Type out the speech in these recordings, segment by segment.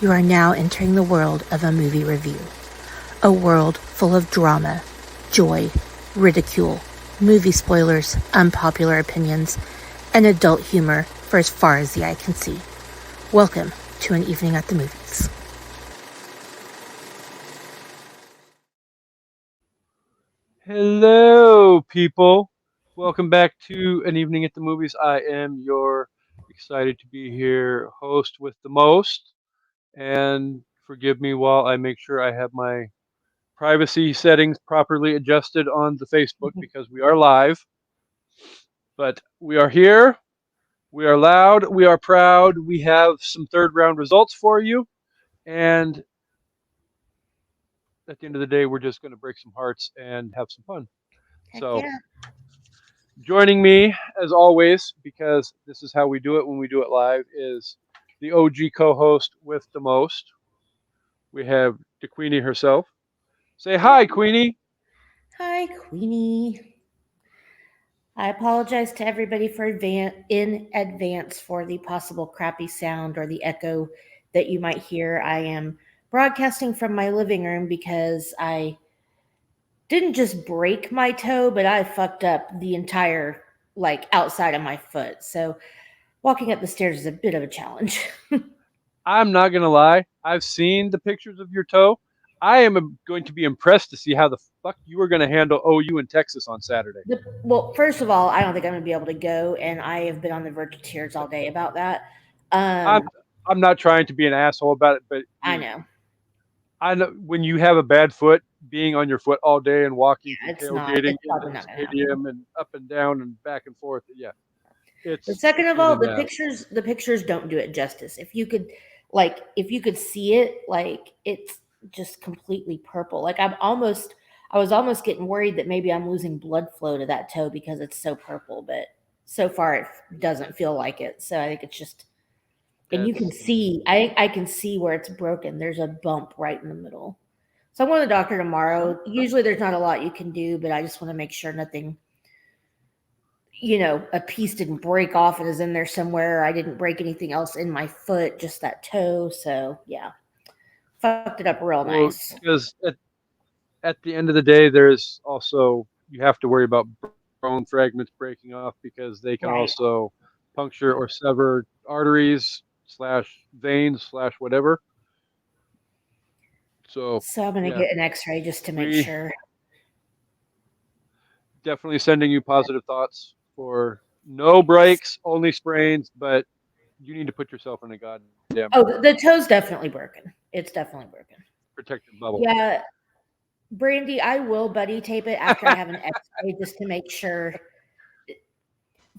You are now entering the world of a movie review. A world full of drama, joy, ridicule, movie spoilers, unpopular opinions, and adult humor for as far as the eye can see. Welcome to An Evening at the Movies. Hello, people. Welcome back to An Evening at the Movies. I am your excited to be here host with the most. And forgive me while I make sure I have my privacy settings properly adjusted on the Facebook because we are live. But we are here. We are loud. We are proud. We have some third round results for you. And at the end of the day, we're just going to break some hearts and have some fun. Heck So, yeah. joining me, as always, because this is how we do it when we do it live, is the OG co-host with the most. We have the Queenie herself. Say hi, Queenie. Hi, Queenie. I apologize to everybody in advance for the possible crappy sound or the echo that you might hear. I am broadcasting from my living room because I didn't just break my toe, but I fucked up the entire outside of my foot. So walking up the stairs is a bit of a challenge. I'm not gonna lie. I've seen the pictures of your toe. I am going to be impressed to see how the fuck you are going to handle OU in Texas on Saturday. Well, first of all, I don't think I'm going to be able to go, and I have been on the verge of tears all day about that. I'm Um, I'm not trying to be an asshole about it, but I I mean, know. I know when you have a bad foot, being on your foot all day and walking Yeah, to tailgating it's into probably the not going to happen. stadium and up and down and back and forth, yeah, But it's second a of pain all, in the ass. the pictures don't do it justice. If you could see it, it's just completely purple. I was almost getting worried that maybe I'm losing blood flow to that toe because it's so purple. But so far, it doesn't feel like it. So I think it's just, and you can That's see, I can see where it's broken. There's a bump right in the middle. So I'm going to the doctor tomorrow. Usually, there's not a lot you can do, but I just want to make sure nothing, a piece didn't break off and is in there somewhere. I didn't break anything else in my foot, just that toe. So yeah, fucked it up real well nice. because at the end of the day, there's also you have to worry about bone fragments breaking off because they can Right. also puncture or sever arteries slash veins slash whatever. So So I'm gonna yeah, get an X-ray just to make we sure. definitely sending you positive thoughts for no breaks, only sprains, but you need to put yourself in a goddamn Oh, the toe's definitely broken. It's definitely broken. protective bubble. Yeah, Brandy, I will buddy tape it after I have an X-ray just to make sure.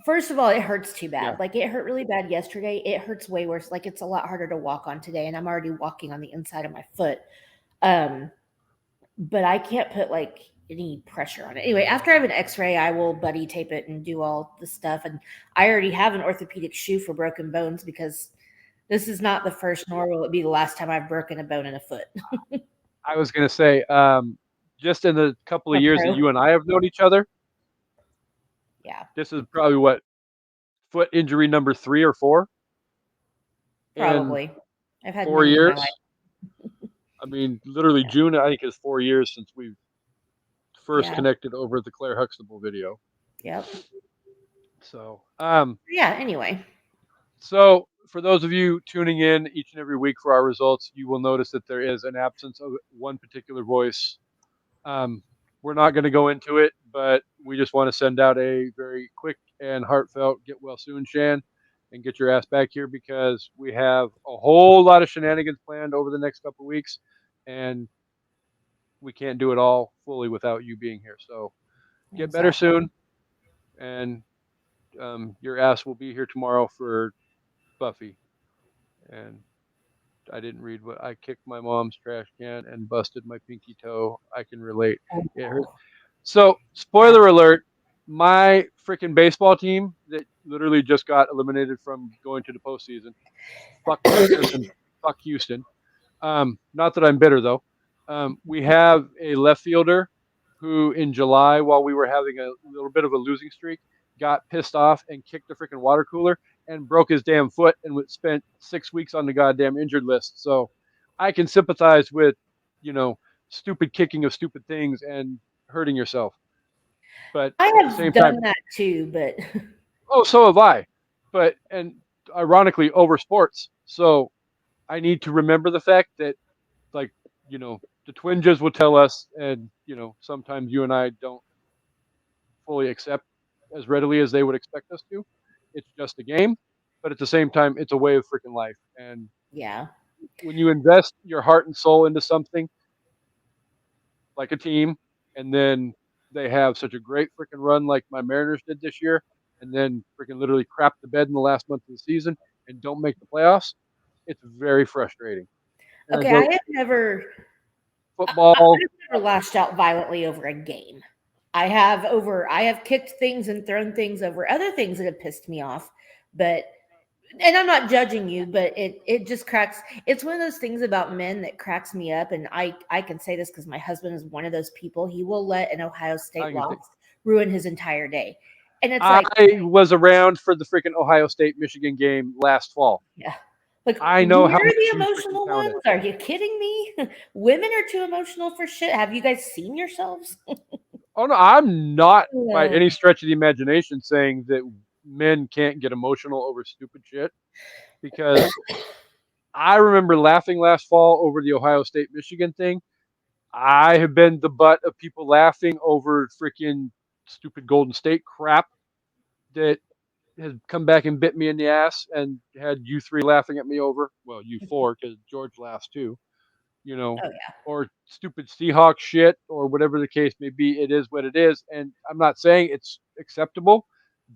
First of all, it hurts too Yeah, bad. Like it hurt really bad yesterday. It hurts way worse. Like it's a lot harder to walk on today, and I'm already walking on the inside of my foot. Um, but I can't put any pressure on it. Anyway, after I have an X-ray, I will buddy tape it and do all the stuff. And I already have an orthopedic shoe for broken bones because this is not the first, nor will it be the last time I've broken a bone in a foot. I was gonna say, just in the couple of A years that pro, you and I have known each other, yeah, this is probably what foot injury number 3 or 4 in probably. I've had 4 many in my life. years. I mean, literally Yeah, June, I think, is 4 years since we first yeah, connected over the Claire Huxtable video. yep. So, Yeah. Anyway, so for those of you tuning in each and every week for our results, you will notice that there is an absence of one particular voice. Um, we're not going to go into it, but we just want to send out a very quick and heartfelt get well soon, Shan, and get your ass back here because we have a whole lot of shenanigans planned over the next couple of weeks, and we can't do it all fully without you being here. So get better exactly. soon, and your ass will be here tomorrow for Buffy. And I didn't read what I kicked my mom's trash can and busted my pinky toe. I can relate. It hurt. Oh, So, yeah. spoiler alert, my freaking baseball team that literally just got eliminated from going to the postseason. Fuck Texas and fuck Houston. Not that I'm bitter though. We have a left fielder who, in July, while we were having a little bit of a losing streak, got pissed off and kicked the freaking water cooler and broke his damn foot and spent 6 weeks on the goddamn injured list. So I can sympathize with, you know, stupid kicking of stupid things and hurting yourself. But I at the have same time, done that too, but oh, so have I. But, and ironically, over sports. So I need to remember the fact that, like, the twinges will tell us, and, sometimes you and I don't fully accept as readily as they would expect us to. It's just a game, but at the same time, it's a way of freaking life. And yeah. when you invest your heart and soul into something like a team, and then they have such a great freaking run like my Mariners did this year, and then freaking literally crap the bed in the last month of the season and don't make the playoffs, it's very frustrating. And I Okay, I go, have never football, I've never lashed out violently over a game. I have kicked things and thrown things over other things that have pissed me off, but and I'm not judging you, but it just cracks. It's one of those things about men that cracks me up, and I can say this because my husband is one of those people. He will let an Ohio I State can loss think. ruin his entire day, and it's like, I was around for the freaking Ohio State Michigan game last fall. yeah, like I know how we're much the you freaking emotional pounded. ones. Are you kidding me? Women are too emotional for shit. Have you guys seen yourselves? Oh no, I'm not by No. any stretch of the imagination saying that men can't get emotional over stupid shit, because I remember laughing last fall over the Ohio State Michigan thing. I have been the butt of people laughing over freaking stupid Golden State crap that has come back and bit me in the ass, and had you three laughing at me over. Well, you four, because George laughs too, you know, Oh yeah. or stupid Seahawks shit, or whatever the case may be. It is what it is. And I'm not saying it's acceptable,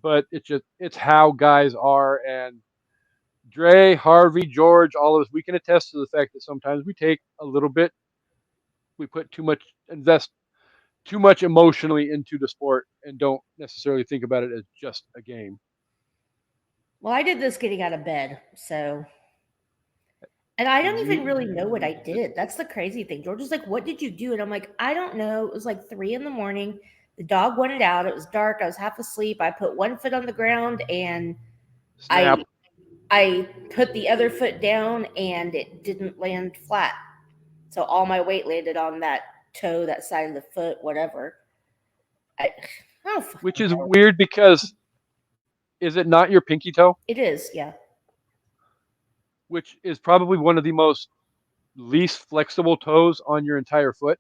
but it's how guys are. And Dre, Harvey, George, all of us, we can attest to the fact that sometimes we take a little bit, we put too much, invest too much emotionally into the sport, and don't necessarily think about it as just a game. Well, I did this getting out of bed, so and I And don't even you, really know what I did. That's the crazy thing. George was like, "What did you do?" And I'm like, "I don't know." It was like 3 in the morning. The dog wanted out. It was dark. I was half asleep. I put one foot on the ground and I snap. I put the other foot down and it didn't land flat. So all my weight landed on that toe, that side of the foot, whatever. I don't Which fucking is know. weird because, is it not your pinky toe? It is, yeah. Which is probably one of the most least flexible toes on your entire foot.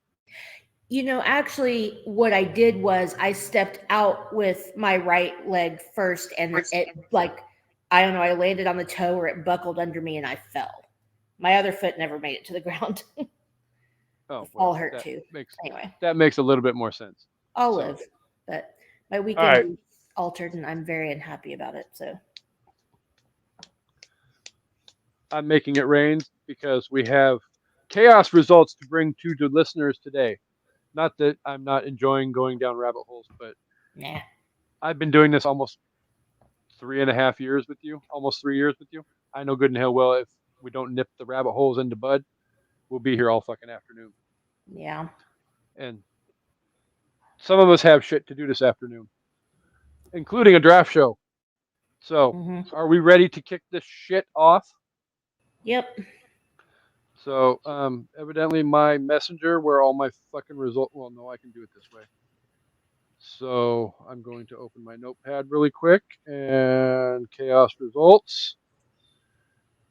Actually, what I did was I stepped out with my right leg first, and it, like, I don't know, I landed on the toe or it buckled under me and I fell. My other foot never made it to the ground. The Oh fall well, hurt too. makes Anyway, that makes a little bit more sense. I'll So, live. But my all weekend right, was altered and I'm very unhappy about it. So, I'm making it rain because we have chaos results to bring to the listeners today. Not that I'm not enjoying going down rabbit holes, but nah. I've been doing this almost 3.5 years with you, almost 3 years with you. I know good and hell well, if we don't nip the rabbit holes into bud, we'll be here all fucking afternoon. Yeah. And some of us have shit to do this afternoon, including a draft show. So, Hmm. are we ready to kick this shit off? Yep. So, evidently, my messenger, where all my fucking result. Well, no, I can do it this way. So, I'm going to open my notepad really quick and chaos results.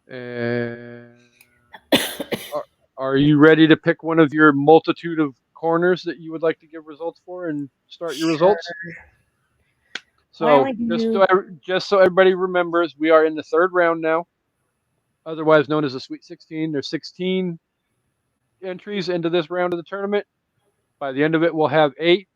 And are, are you ready to pick one of your multitude of corners that you would like to give results for and start your Sure. results? I So, only do. just so everybody remembers, we are in the third round now, otherwise known as the Sweet 16. There's 16 entries into this round of the tournament. By the end of it, we'll have 8.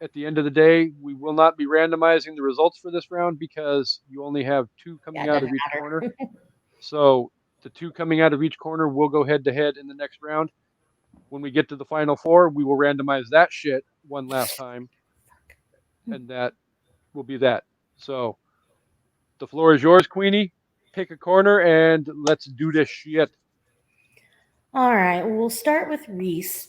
At the end of the day, we will not be randomizing the results for this round because you only have 2 Yeah, coming it out doesn't of each corner. matter. So the 2 coming out of each corner will go head to head in the next round. When we get to the final 4, we will randomize that shit one last time, and that will be that. So the floor is yours, Queenie. Pick a corner and let's do this shit. All right. Well, we'll start with Reese.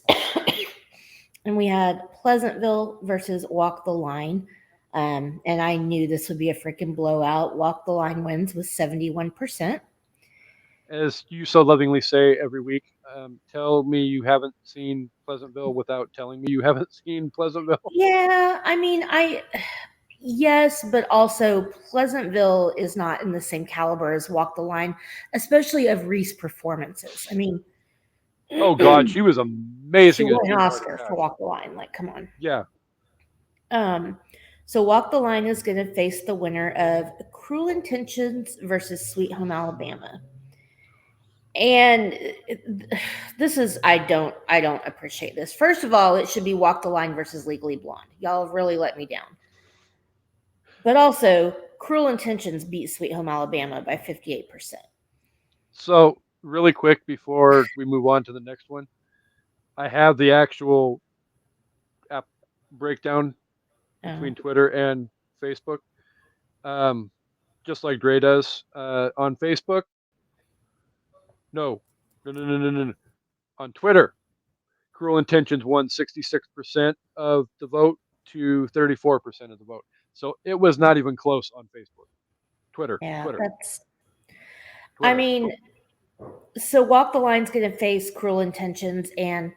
And we had Pleasantville versus Walk the Line. And I knew this would be a freaking blowout. Walk the Line wins with 71%. As you so lovingly say every week, tell me you haven't seen Pleasantville without telling me you haven't seen Pleasantville. Yeah, I mean, yes, but also Pleasantville is not in the same caliber as Walk the Line, especially of Reese performances. I mean, Oh God, she was she amazing as won an June Carter Oscar for Cash. Walk the Line. Like, come on. Yeah. Um, so Walk the Line is going to face the winner of Cruel Intentions versus Sweet Home Alabama. And this is I don't appreciate this. First of all, it should be Walk the Line versus Legally Blonde. Y'all have really let me down. But also, Cruel Intentions beat Sweet Home Alabama by 58%. So really quick before we move on to the next one, I have the actual app breakdown Oh, between Twitter and Facebook. Um, just like Dre does on Facebook. No, no, no, no, no, no. On Twitter, Cruel Intentions won 66% of the vote to 34% of the vote. So it was not even close on Facebook. Twitter, yeah, Twitter, that's. I Twitter. mean, so Walk the Line's going to face Cruel Intentions, and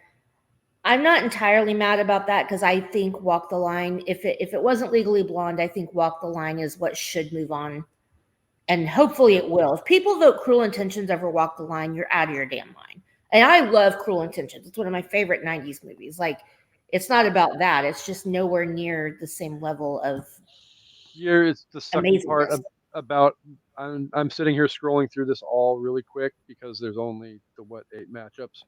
I'm not entirely mad about that because I think Walk the Line, if it wasn't Legally Blonde, I think Walk the Line is what should move on, and hopefully Yeah. it will. If people vote Cruel Intentions over Walk the Line, you're out of your damn mind. And I love Cruel Intentions. It's one of my favorite '90s movies. Like, it's not about that. It's just nowhere near the same level of Here is the sucky part amazingness. about I'm sitting here scrolling through this all really quick because there's only the what 8 matchups.